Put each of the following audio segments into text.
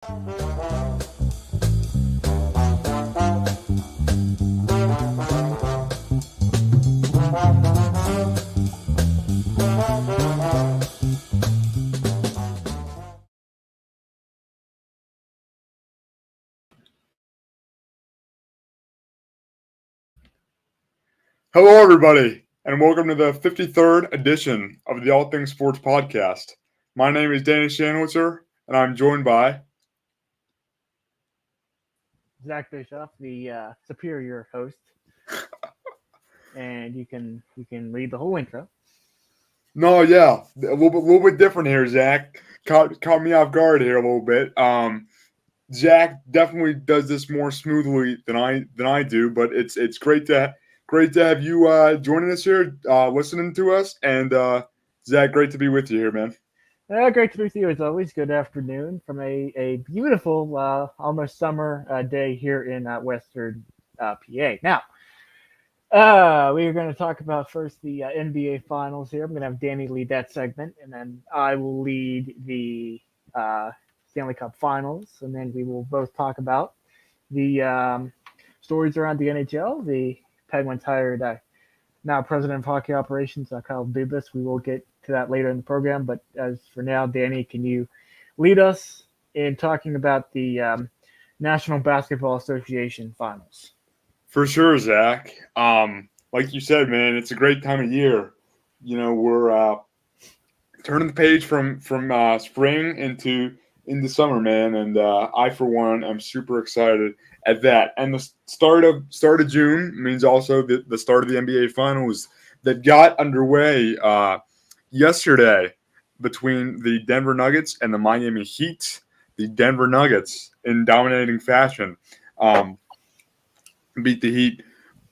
Hello, everybody, and welcome to the 53rd edition of the All Things Sports Podcast. My name is Danny Shanwitzer, and I'm joined by Zach Bischoff, the superior host, and you can read the whole intro. No, yeah, a little bit different here, Zach. Caught me off guard here a little bit. Zach definitely does this more smoothly than I do, but it's great to have you joining us here, listening to us, and Zach, great to be with you here, man. Great to be with you as always. Good afternoon from a beautiful, almost summer day here in Western PA. Now, we are going to talk about first the NBA Finals here. I'm going to have Danny lead that segment, and then I will lead the Stanley Cup Finals, and then we will both talk about the stories around the NHL. The Penguins hired now president of hockey operations, Kyle Dubas. We will get to that later in the program, but as for now, Danny, can you lead us in talking about the National Basketball Association Finals? For sure, Zach. Like you said, man, it's a great time of year. You know, we're turning the page from spring into summer, man, and I, for one, am super excited at that. And the start of June means also the start of the NBA Finals that got underway yesterday between the Denver Nuggets and the Miami Heat. The Denver Nuggets, in dominating fashion, beat the Heat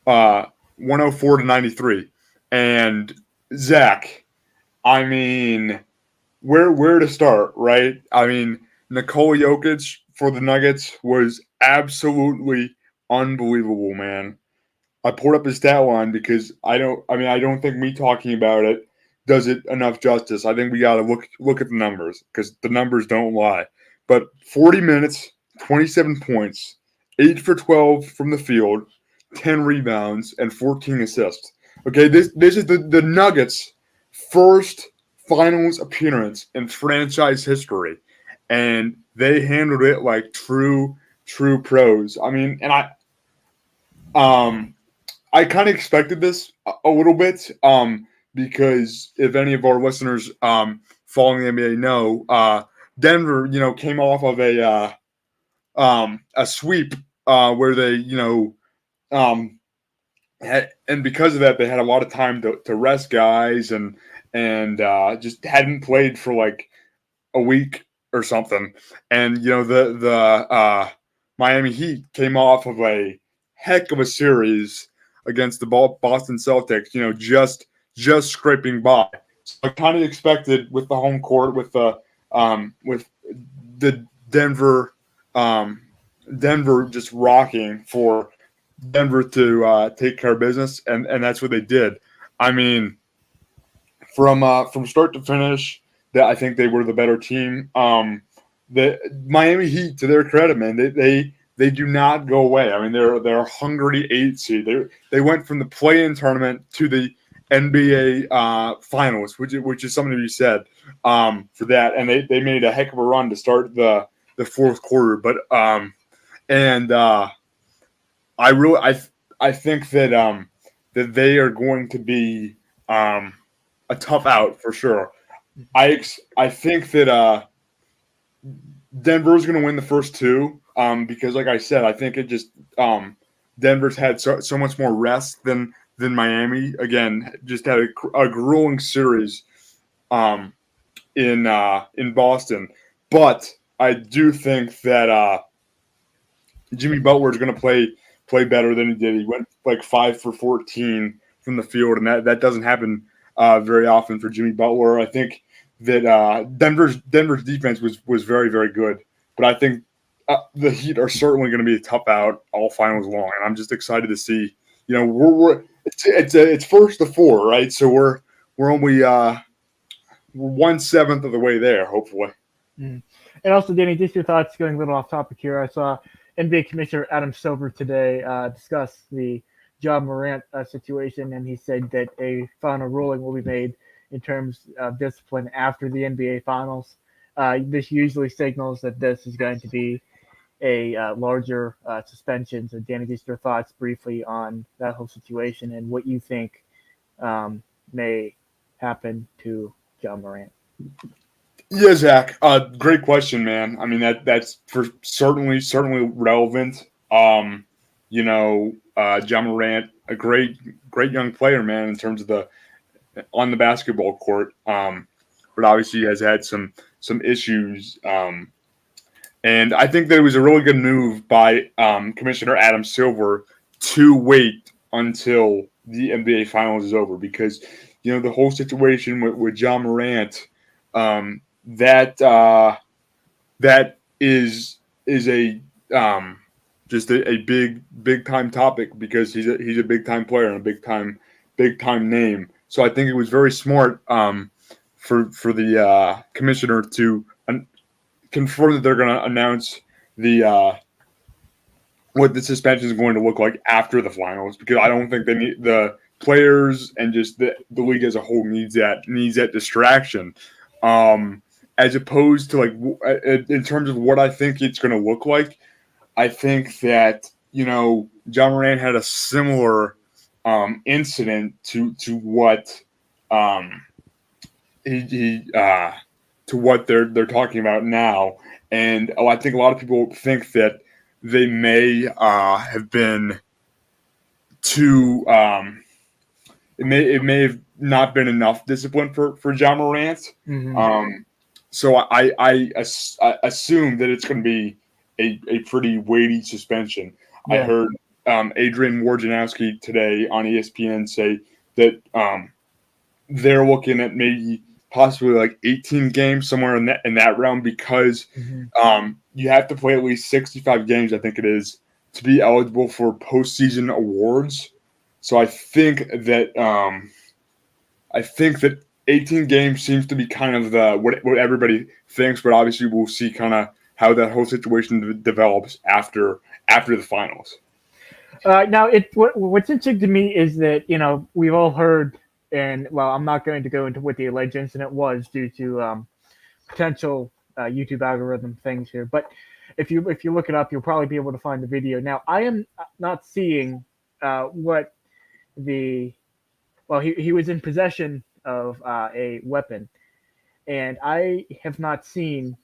104-93. And Zach, I mean, where to start, right? I mean, Nikola Jokic for the Nuggets was absolutely unbelievable, man. I pulled up his stat line because I don't think me talking about it does it enough justice. I think we got to look at the numbers because the numbers don't lie. But 40 minutes, 27 points, 8 for 12 from the field, 10 rebounds, and 14 assists. Okay, this is the Nuggets' first finals appearance in franchise history, and they handled it like true pros. I mean, and I kind of expected this a little bit because if any of our listeners following the NBA know, Denver, came off of a sweep where they, and because of that, they had a lot of time to rest guys and just hadn't played for like a week or something. And the Miami Heat came off of a heck of a series against the Boston Celtics. Just scraping by. So I kind of expected with the home court with the Denver just rocking for Denver to take care of business, and that's what they did. I mean, from start to finish, that I think they were the better team. The Miami Heat, to their credit, man, they do not go away. I mean, they're a hungry 8 seed. They went from the play-in tournament to the NBA Finals, which is something to be said for that. And they made a heck of a run to start the fourth quarter. But I think that they are going to be a tough out for sure. I think that Denver's going to win the first two because, like I said, I think it just Denver's had so much more rest than Miami. Again, just had a grueling series in Boston. But I do think that Jimmy Butler is going to play better than he did. He went like 5 for 14 from the field, and that doesn't happen very often for Jimmy Butler. I think that Denver's defense was very, very good, but I think the Heat are certainly going to be a tough out all finals long, and I'm just excited to see. It's first to four, right? So we're only 1/7 of the way there, hopefully. Mm. And also, Danny, just your thoughts going a little off topic here. I saw NBA Commissioner Adam Silver today discuss the John Morant situation, and he said that a final ruling will be made in terms of discipline after the NBA Finals. This usually signals that this is going to be a larger suspension. So, Danny, just your thoughts briefly on that whole situation and what you think may happen to John Morant. Yeah, Zach. Great question, man. I mean that's for certainly relevant. John Morant, a great young player, man, in terms of the on the basketball court. But obviously has had some issues. And I think that it was a really good move by Commissioner Adam Silver to wait until the NBA Finals is over because the whole situation with John Morant. That is a just a big time topic because he's a big time player and a big time name. So I think it was very smart for the commissioner to confirm that they're going to announce the what the suspension is going to look like after the finals because I don't think they need the players and just the league as a whole needs that distraction. As opposed to in terms of what I think it's going to look like, I think that John Moran had a similar incident to what he to what they're talking about now, and I think a lot of people think that they may have been too. It may have not been enough discipline for John Morant. Mm-hmm. So I assume that it's going to be a pretty weighty suspension. Yeah. I heard Adrian Wojnarowski today on ESPN say that they're looking at maybe possibly like 18 games somewhere in that realm because you have to play at least 65 games, I think it is, to be eligible for postseason awards. So I think that 18 games seems to be kind of what everybody thinks, but obviously we'll see kind of how that whole situation develops after the finals. Now, what's interesting to me is that we've all heard, and well, I'm not going to go into what the alleged incident was due to potential YouTube algorithm things here, but if you look it up, you'll probably be able to find the video. Now, I am not seeing what he was in possession of a weapon, and I have not seen.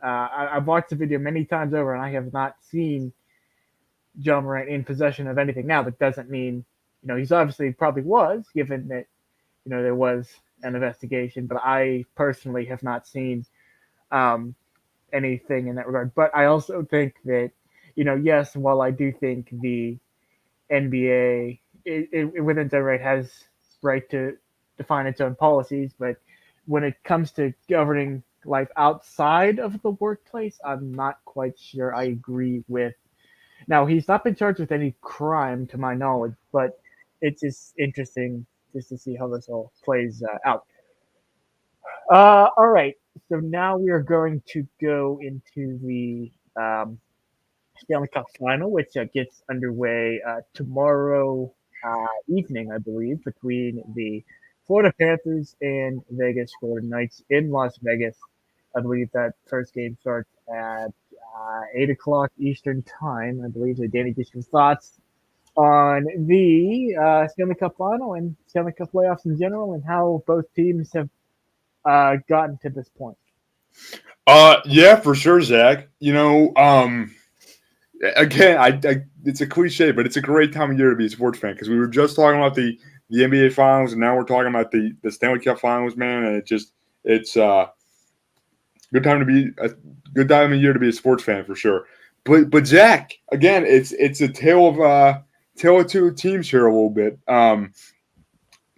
I've watched the video many times over, and I have not seen John Morant in possession of anything. Now, that doesn't mean he's obviously probably was, given that there was an investigation, but I personally have not seen anything in that regard. But I also think that yes, while I do think the NBA within its own right has right to define its own policies, but when it comes to governing life outside of the workplace, I'm not quite sure I agree with. Now, he's not been charged with any crime, to my knowledge, but it's just interesting just to see how this all plays out. All right, so now we are going to go into the Stanley Cup Final, which gets underway tomorrow evening, I believe, between the Florida Panthers and Vegas Golden Knights in Las Vegas. I believe that first game starts at 8 o'clock Eastern Time. I believe. So, Danny, just your thoughts on the Stanley Cup Final and Stanley Cup playoffs in general, and how both teams have gotten to this point. Yeah, for sure, Zach. Again, it's a cliche, but it's a great time of year to be a sports fan because we were just talking about the NBA Finals, and now we're talking about the Stanley Cup Finals, man. And it's good time of year to be a sports fan for sure. But Zach, again, it's a tale of two teams here a little bit.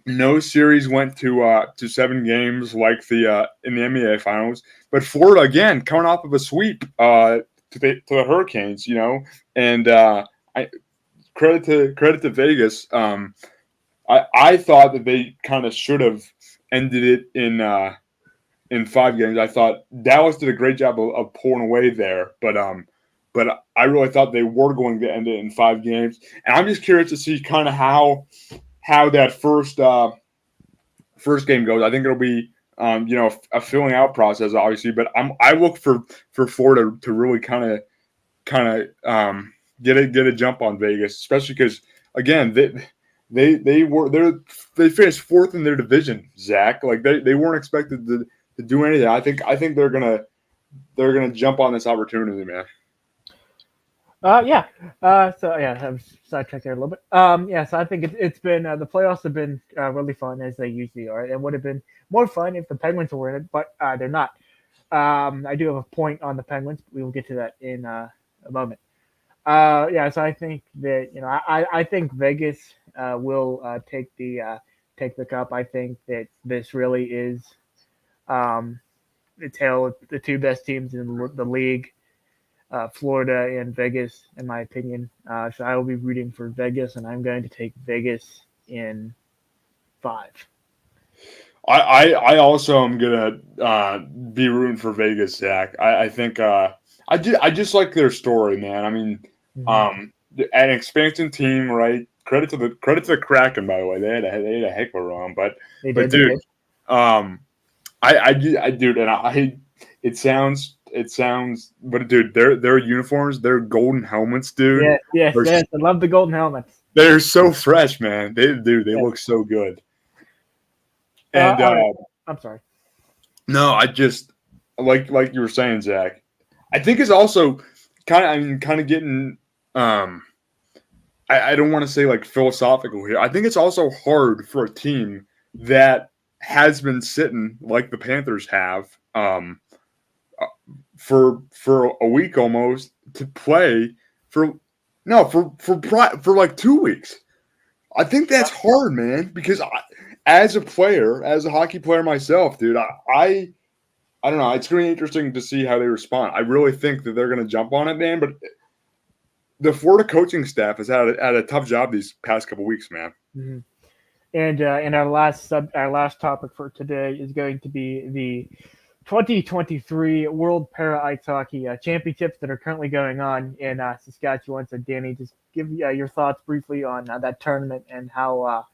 No series went to 7 games like the in the NBA Finals, but Florida again coming off of a sweep to the Hurricanes, and I credit to Vegas. I thought that they kind of should have ended it in in 5 games. I thought Dallas did a great job of pulling away there, but I really thought they were going to end it in 5 games. And I'm just curious to see kind of how that first game goes. I think it'll be a filling out process, obviously, but I look for Florida to really kind of get a jump on Vegas, especially because again they finished fourth in their division, Zach. Like they weren't expected to do anything. I think they're gonna jump on this opportunity, man. Yeah. So yeah, I'm sidetracked there a little bit. Yeah. So I think it's been the playoffs have been really fun as they usually are. It would have been more fun if the Penguins were in it, but they're not. I do have a point on the Penguins. We will get to that in a moment. Yeah. So I think that I think Vegas will take the cup. I think that this really is the tale of the two best teams in the league. Florida and Vegas, in my opinion. So I will be rooting for Vegas, and I'm going to take Vegas in 5. I also am gonna be rooting for Vegas, Zach. I think I just like their story, man. I mean, an expansion team, right? Credit to the Kraken, by the way. They had a heck of a run, but dude, dude, and it sounds, but dude, their uniforms, their golden helmets, dude. Yes. I love the golden helmets. They're so fresh, man. They look so good. And I'm sorry. No, I just like you were saying, Zach. I think it's also kind of getting. I don't want to say like philosophical here. I think it's also hard for a team that has been sitting like the Panthers have for a week almost to play for like 2 weeks. I think that's hard, man, because as a player, as a hockey player myself, dude, I don't know. It's going to be interesting to see how they respond. I really think that they're going to jump on it, man. But the Florida coaching staff has had a tough job these past couple weeks, man. Mm-hmm. And our last topic for today is going to be the 2023 World Para Ice Hockey Championships that are currently going on in Saskatchewan. So, Danny, just give your thoughts briefly on that tournament and how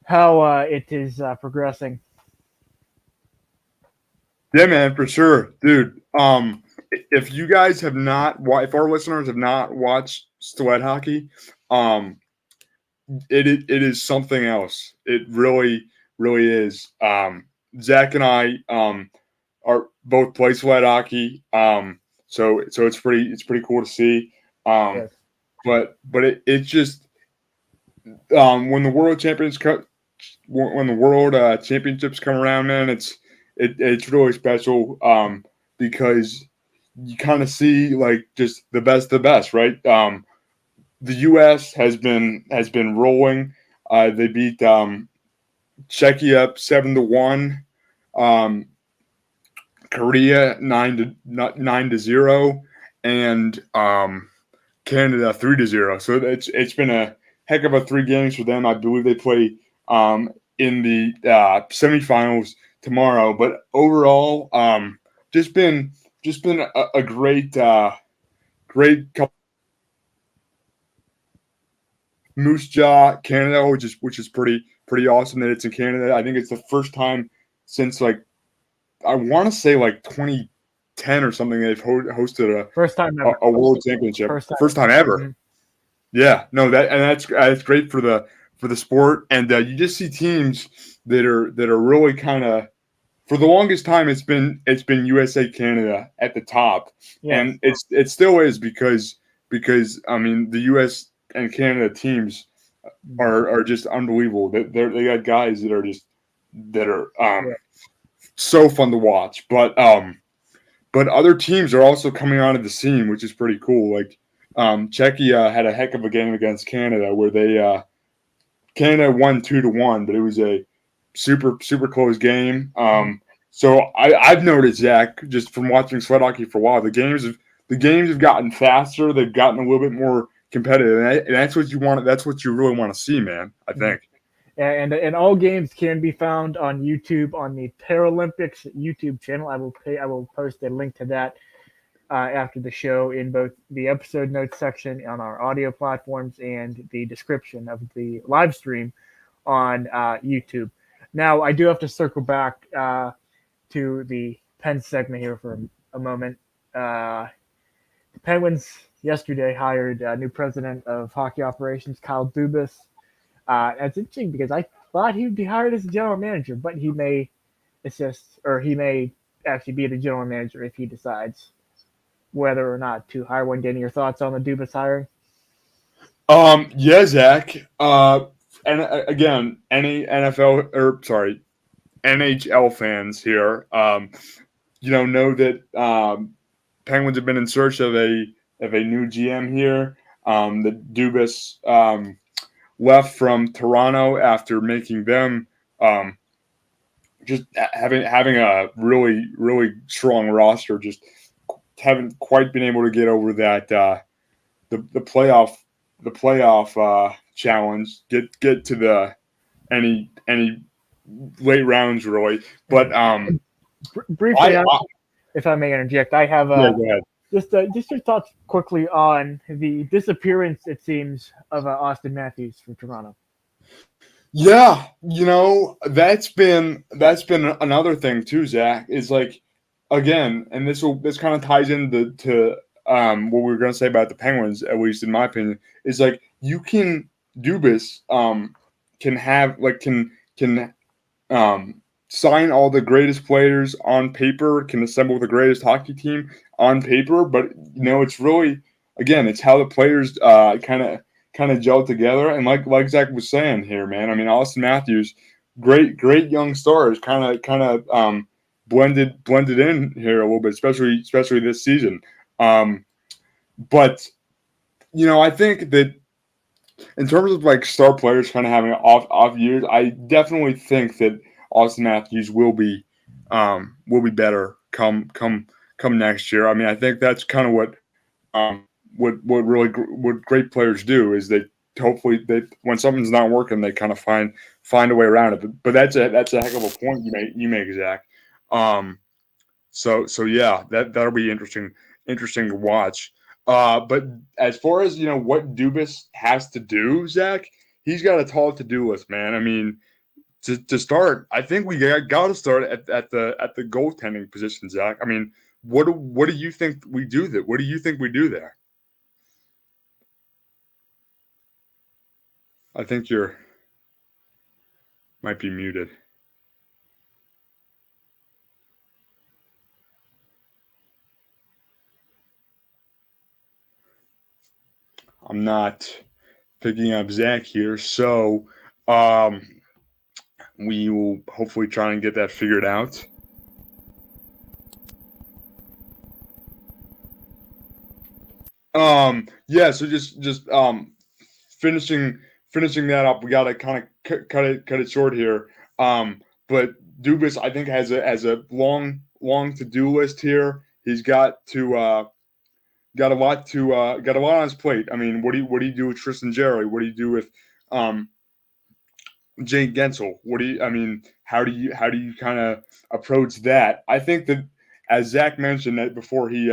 it is progressing. Yeah, man, for sure, dude. If you guys have not, if our listeners have not watched sled hockey, it is something else. It really, really is. Zach and I are both play sled hockey. So it's pretty cool to see. Yes. But it's just when the world championships come around, man, it's really special because you kind of see like just the best, right? The U.S. has been rolling. They beat Czechia 7-1, Korea 9-0, and Canada 3-0. So it's been a heck of a 3 games for them. I believe they play in the semifinals tomorrow. But overall, just been a great couple. Moose Jaw, Canada, which is pretty awesome that it's in Canada. I think it's the first time since like I want to say like 2010 or something they've hosted a world championship. First time ever. Mm-hmm. Yeah, no, that's great for the sport, and you just see teams that are really kind of, for the longest time it's been USA Canada at the top, and it still is because I mean the US and Canada teams are just unbelievable. They got guys that are so fun to watch. But other teams are also coming onto the scene, which is pretty cool. Like Czechia had a heck of a game against Canada where they Canada won 2-1, but it was a super close game. So I've noticed, Zach, just from watching sled hockey for a while, the games have gotten faster. They've gotten a little bit more competitive, and that's what you want. That's what you really want to see, man. I think. And all games can be found on YouTube on the Paralympics YouTube channel. I will post a link to that after the show in both the episode notes section on our audio platforms and the description of the live stream on YouTube. Now, I do have to circle back to the Penn segment here for a moment. The Penguins yesterday hired new president of hockey operations, Kyle Dubas. It's interesting because I thought he'd be hired as a general manager, but he may assist or he may actually be the general manager if he decides whether or not to hire one. Getting your thoughts on the Dubas hiring? Yeah, Zach. And again, any NHL fans here, know that Penguins have been in search of a new GM here. The Dubas left from Toronto after making them just having a really strong roster. Just haven't quite been able to get over that the playoff challenge. Get to the any late rounds really, but Briefly, if I may interject, I have yeah, go ahead. just your thoughts quickly on the disappearance, it seems, of Austin Matthews from Toronto. Yeah, that's been another thing too, Zach. Is like again, and this kind of ties into what we were going to say about the Penguins, at least in my opinion, is like you can Dubas can have like can sign all the greatest players on paper, can assemble the greatest hockey team on paper, but it's really again it's how the players kind of gel together. And like Zach was saying here, man, I mean Austin Matthews, great young stars, kind of blended in here a little bit, especially this season. But I think that in terms of like star players kind of having off years, I definitely think that Austin Matthews will be better come next year. I mean, I think that's kind of what great players do is they hopefully when something's not working they kind of find a way around it. But that's a heck of a point you make, Zach. So yeah, that'll be interesting to watch. But as far as what Dubas has to do, Zach, he's got a tall to-do list, man. I mean, to start, I think we got to start at the goaltending position, Zach. I mean, what do you think we do that? What do you think we do there? I think you're might be muted. I'm not picking up Zach here, so we will hopefully try and get that figured out. Yeah, so just finishing that up, we gotta kind of cut it short here. But Dubas, I think, has a long to do list here. He's got a lot on his plate. I mean, what do you do with Tristan Jarry? What do you do with Jake Gensel? How do you kind of approach that? I think that, as Zach mentioned that before he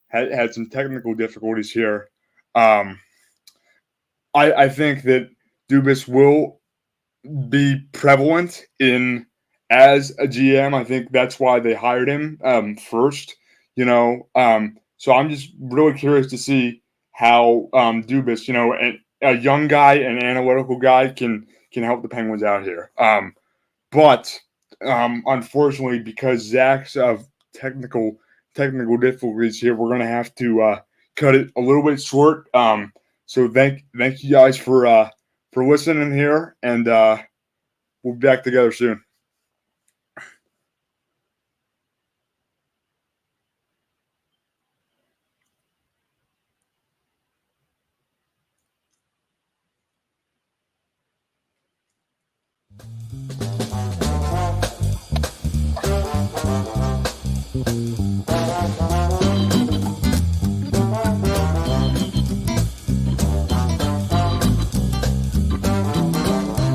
had some technical difficulties here. I think that Dubas will be prevalent in as a GM. I think that's why they hired him first. So I'm just really curious to see how Dubas, a young guy, an analytical guy, can help the Penguins out here. But unfortunately, because Zach's of technical difficulties here, we're gonna have to cut it a little bit short. So thank you guys for listening here, and we'll be back together soon.